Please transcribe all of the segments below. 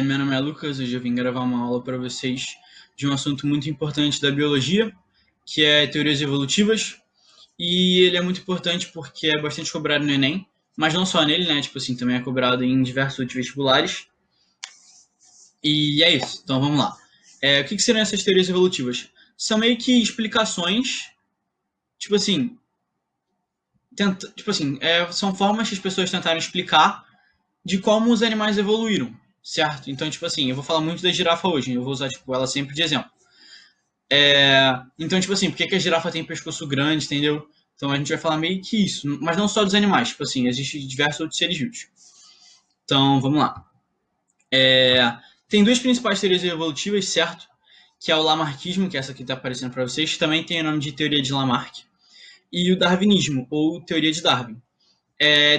Meu nome é Lucas, hoje eu vim gravar uma aula para vocês de um assunto muito importante da biologia, que é teorias evolutivas, e ele é muito importante porque é bastante cobrado no Enem, mas não só nele, né? Tipo assim, também é cobrado em diversos outros vestibulares. E é isso, então vamos lá. O que seriam essas teorias evolutivas? São meio que explicações, tipo assim, são formas que as pessoas tentaram explicar de como os animais evoluíram, certo? Então, tipo assim, eu vou falar muito da girafa hoje, eu vou usar tipo, ela sempre de exemplo. Então, tipo assim, por que a girafa tem pescoço grande, entendeu? Então a gente vai falar meio que isso, mas não só dos animais, tipo assim, existem diversos outros seres vivos. Então, vamos lá. Tem duas principais teorias evolutivas, certo? Que é o Lamarckismo, que é essa que está aparecendo para vocês, que também tem o nome de teoria de Lamarck, e o Darwinismo, ou teoria de Darwin.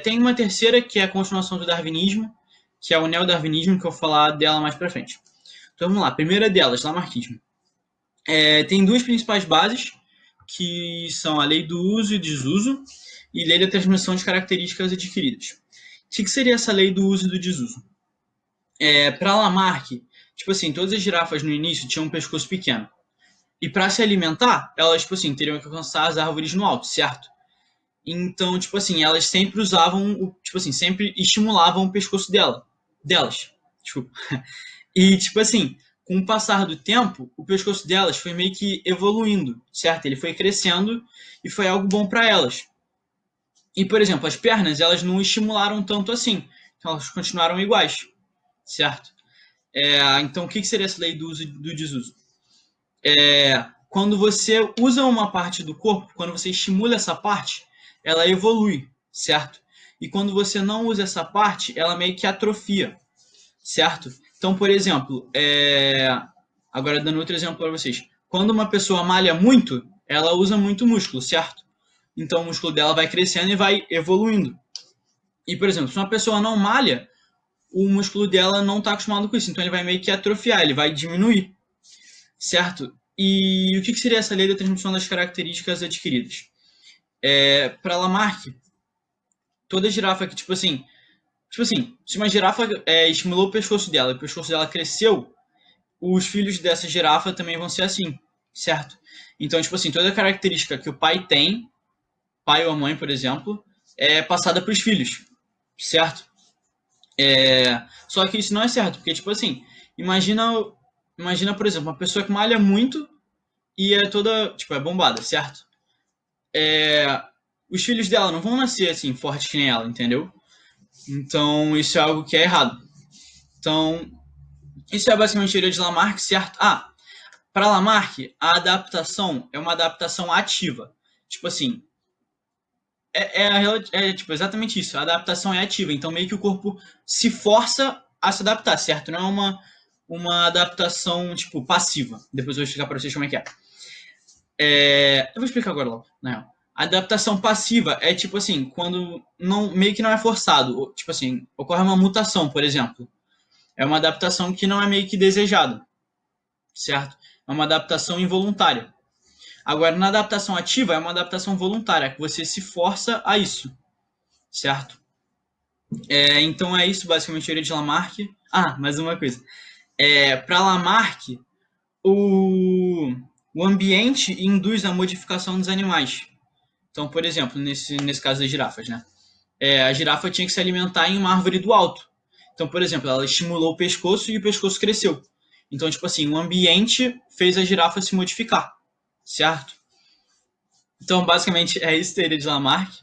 Tem uma terceira, que é a continuação do Darwinismo, que é o neodarwinismo, que eu vou falar dela mais para frente. Então vamos lá, a primeira delas, Lamarckismo. Tem duas principais bases, que são a lei do uso e desuso e lei da transmissão de características adquiridas. O que seria essa lei do uso e do desuso? Para Lamarck, tipo assim, todas as girafas no início tinham um pescoço pequeno. E para se alimentar, elas, tipo assim, teriam que alcançar as árvores no alto, certo? Então, tipo assim, elas sempre usavam, tipo assim, sempre estimulavam o pescoço delas. Desculpa. E, tipo assim, com o passar do tempo, o pescoço delas foi meio que evoluindo, certo? Ele foi crescendo e foi algo bom para elas. E, por exemplo, as pernas, elas não estimularam tanto assim. Então, elas continuaram iguais, certo? Então, o que seria essa lei do uso e do desuso? Quando você usa uma parte do corpo, quando você estimula essa parte, ela evolui, certo? E quando você não usa essa parte, ela meio que atrofia, certo? Então, por exemplo, agora dando outro exemplo para vocês. Quando uma pessoa malha muito, ela usa muito músculo, certo? Então o músculo dela vai crescendo e vai evoluindo. E, por exemplo, se uma pessoa não malha, o músculo dela não está acostumado com isso, então ele vai meio que atrofiar, ele vai diminuir, certo? E o que seria essa lei da transmissão das características adquiridas? Para Lamarck, toda girafa que, se uma girafa estimulou o pescoço dela e o pescoço dela cresceu, os filhos dessa girafa também vão ser assim, certo? Então, tipo assim, toda característica que o pai tem, pai ou a mãe, por exemplo, é passada para os filhos, certo? Só que isso não é certo, porque, tipo assim, imagina, por exemplo, uma pessoa que malha muito e é toda, tipo, é bombada, certo? Os filhos dela não vão nascer, assim, fortes que nem ela, entendeu? Então, isso é algo que é errado. Então, isso é basicamente a teoria de Lamarck, certo? Para Lamarck, a adaptação é uma adaptação ativa. Tipo assim, tipo, exatamente isso. A adaptação é ativa. Então, meio que o corpo se força a se adaptar, certo? Não é uma adaptação, tipo, passiva. Depois eu vou explicar para vocês como é que é. Eu vou explicar agora logo, na real. A adaptação passiva é tipo assim, quando não, meio que não é forçado. Tipo assim, ocorre uma mutação, por exemplo. É uma adaptação que não é meio que desejada, certo? É uma adaptação involuntária. Agora, na adaptação ativa, é uma adaptação voluntária, que você se força a isso, certo? Então é isso, basicamente, a teoria de Lamarck. Mais uma coisa. Para Lamarck, o ambiente induz a modificação dos animais. Então, por exemplo, nesse caso das girafas, né? A girafa tinha que se alimentar em uma árvore do alto. Então, por exemplo, ela estimulou o pescoço e o pescoço cresceu. Então, tipo assim, o ambiente fez a girafa se modificar, certo? Então, basicamente, é isso a teoria de Lamarck.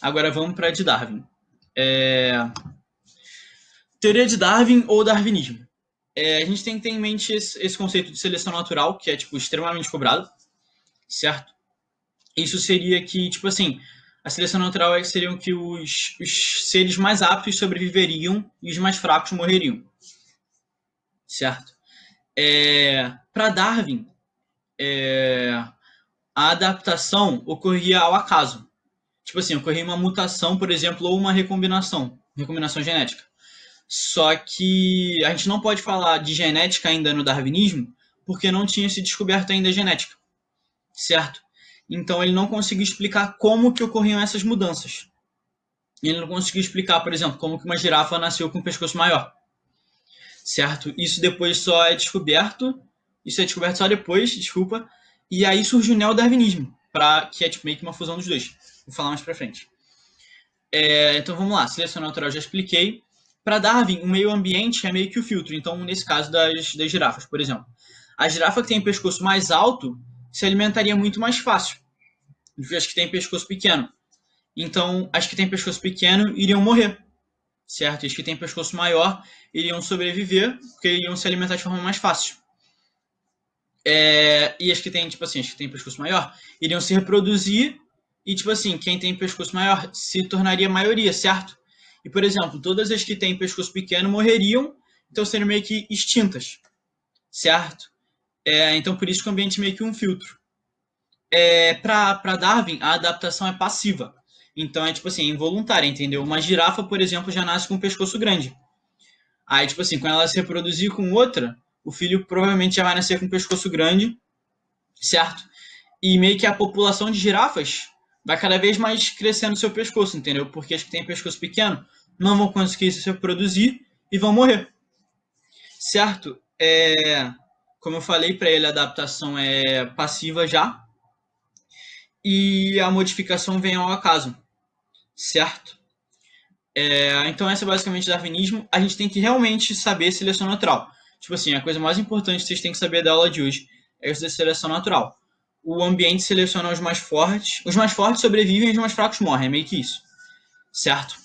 Agora vamos para a de Darwin. Teoria de Darwin ou darwinismo. A gente tem que ter em mente esse conceito de seleção natural, que é tipo extremamente cobrado, certo? Isso seria que, tipo assim, a seleção natural seriam que os seres mais aptos sobreviveriam e os mais fracos morreriam, certo? Para Darwin, a adaptação ocorria ao acaso. Tipo assim, ocorria uma mutação, por exemplo, ou uma recombinação genética. Só que a gente não pode falar de genética ainda no darwinismo, porque não tinha se descoberto ainda a genética, certo? Então ele não conseguiu explicar como que ocorriam essas mudanças. Ele não conseguiu explicar, por exemplo, como que uma girafa nasceu com um pescoço maior. certo? Isso depois só é descoberto, isso é descoberto só depois, desculpa, e aí surge o neodarwinismo, que é tipo, meio que uma fusão dos dois. Vou falar mais pra frente. Então vamos lá, seleção natural já expliquei. Para Darwin, o meio ambiente é meio que o filtro. Então, nesse caso das girafas, por exemplo. A girafa que tem pescoço mais alto se alimentaria muito mais fácil do que as que têm pescoço pequeno. Então, as que têm pescoço pequeno iriam morrer, certo? E as que têm pescoço maior iriam sobreviver, porque iriam se alimentar de forma mais fácil. E as que têm, tipo assim, as que têm pescoço maior iriam se reproduzir e, tipo assim, quem tem pescoço maior se tornaria maioria, certo? E, por exemplo, todas as que têm pescoço pequeno morreriam, então seriam meio que extintas, certo? Então, por isso que o ambiente é meio que um filtro. Para Darwin, a adaptação é passiva. Então, é tipo assim, involuntária, entendeu? Uma girafa, por exemplo, já nasce com um pescoço grande. Aí, tipo assim, quando ela se reproduzir com outra, o filho provavelmente já vai nascer com um pescoço grande, certo? E meio que a população de girafas vai cada vez mais crescendo seu pescoço, entendeu? Porque as que têm pescoço pequeno não vão conseguir se reproduzir e vão morrer, certo? Como eu falei para ele, a adaptação é passiva já e a modificação vem ao acaso, certo? Então essa é basicamente darwinismo. A gente tem que realmente saber seleção natural. Tipo assim, a coisa mais importante que vocês têm que saber da aula de hoje é essa seleção natural. O ambiente seleciona os mais fortes sobrevivem e os mais fracos morrem, é meio que isso, certo?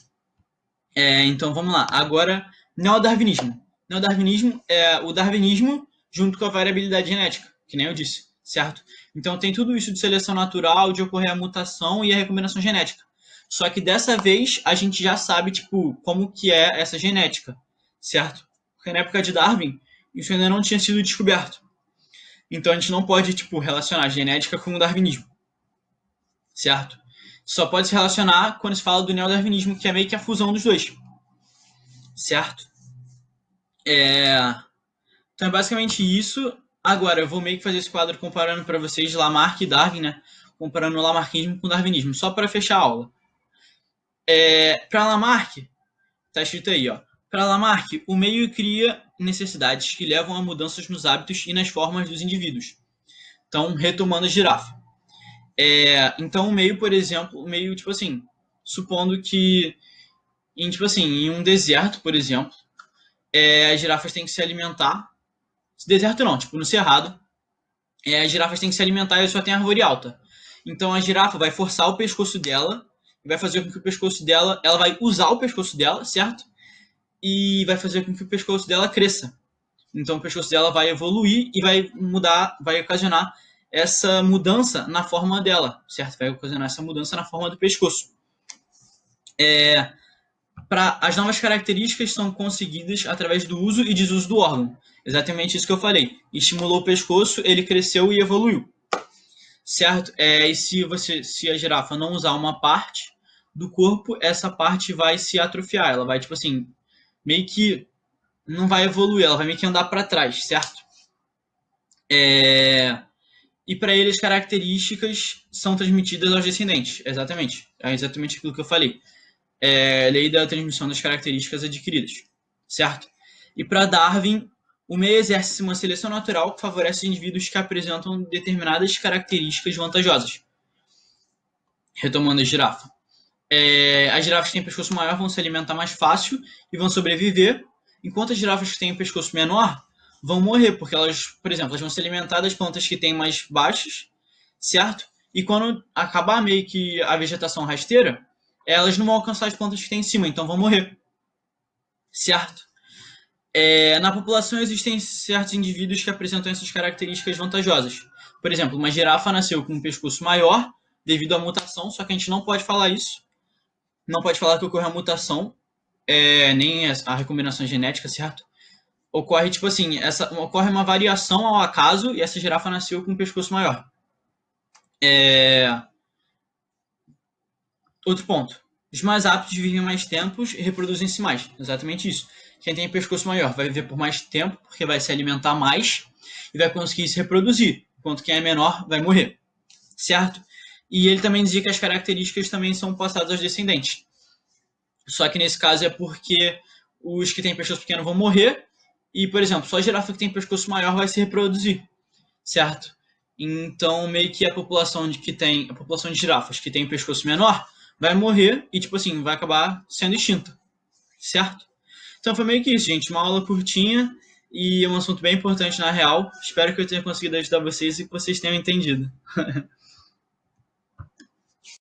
Então vamos lá. Agora, neodarwinismo. Neodarwinismo é o darwinismo junto com a variabilidade genética, que nem eu disse, certo? Então tem tudo isso de seleção natural, de ocorrer a mutação e a recombinação genética. Só que dessa vez a gente já sabe, tipo, como que é essa genética, certo? Porque na época de Darwin, isso ainda não tinha sido descoberto. Então a gente não pode, tipo, relacionar genética com o darwinismo, certo? Só pode se relacionar quando se fala do neodarwinismo, que é meio que a fusão dos dois, certo? Então é basicamente isso. Agora, eu vou meio que fazer esse quadro comparando para vocês Lamarck e Darwin, né? Comparando o Lamarckismo com o darwinismo, só para fechar a aula. Para Lamarck, tá escrito aí, ó. Para Lamarck, o meio cria necessidades que levam a mudanças nos hábitos e nas formas dos indivíduos. Então, retomando a girafa. Então, o meio, por exemplo, o meio, tipo assim, supondo que tipo assim, em um deserto, por exemplo, as girafas têm que se alimentar. Deserto não, tipo no cerrado, as girafas têm que se alimentar e só tem árvore alta. Então a girafa vai forçar o pescoço dela e vai fazer com que o pescoço dela, ela vai usar o pescoço dela, certo? E vai fazer com que o pescoço dela cresça. Então o pescoço dela vai evoluir e vai mudar, vai ocasionar essa mudança na forma dela, certo? Vai ocasionar essa mudança na forma do pescoço. As novas características são conseguidas através do uso e desuso do órgão. Exatamente isso que eu falei. Estimulou o pescoço, ele cresceu e evoluiu. Certo? E se a girafa não usar uma parte do corpo, essa parte vai se atrofiar. Ela vai, tipo assim, meio que não vai evoluir, ela vai meio que andar para trás, certo? E para ele as características são transmitidas aos descendentes. Exatamente. É exatamente aquilo que eu falei. Lei da transmissão das características adquiridas, certo? E para Darwin, o meio exerce uma seleção natural que favorece indivíduos que apresentam determinadas características vantajosas. Retomando a girafa. As girafas que têm pescoço maior vão se alimentar mais fácil e vão sobreviver, enquanto as girafas que têm pescoço menor vão morrer, porque elas, por exemplo, elas vão se alimentar das plantas que têm mais baixas, certo? E quando acabar meio que a vegetação rasteira, elas não vão alcançar as plantas que têm em cima, então vão morrer, certo? Na população existem certos indivíduos que apresentam essas características vantajosas. Por exemplo, uma girafa nasceu com um pescoço maior devido à mutação, só que a gente não pode falar isso. Não pode falar que ocorreu a mutação, nem a recombinação genética, certo? Ocorre, tipo assim, ocorre uma variação ao acaso e essa girafa nasceu com um pescoço maior. Outro ponto. Os mais aptos vivem mais tempos e reproduzem-se mais. Exatamente isso. Quem tem pescoço maior vai viver por mais tempo, porque vai se alimentar mais e vai conseguir se reproduzir, enquanto quem é menor vai morrer. Certo? E ele também dizia que as características também são passadas aos descendentes. Só que nesse caso é porque os que têm pescoço pequeno vão morrer E, por exemplo, só a girafa que tem pescoço maior vai se reproduzir, certo? Então, meio que a população de girafas que tem pescoço menor vai morrer e, tipo assim, vai acabar sendo extinta, certo? Então foi meio que isso, gente. Uma aula curtinha e um assunto bem importante na real. Espero que eu tenha conseguido ajudar vocês e que vocês tenham entendido.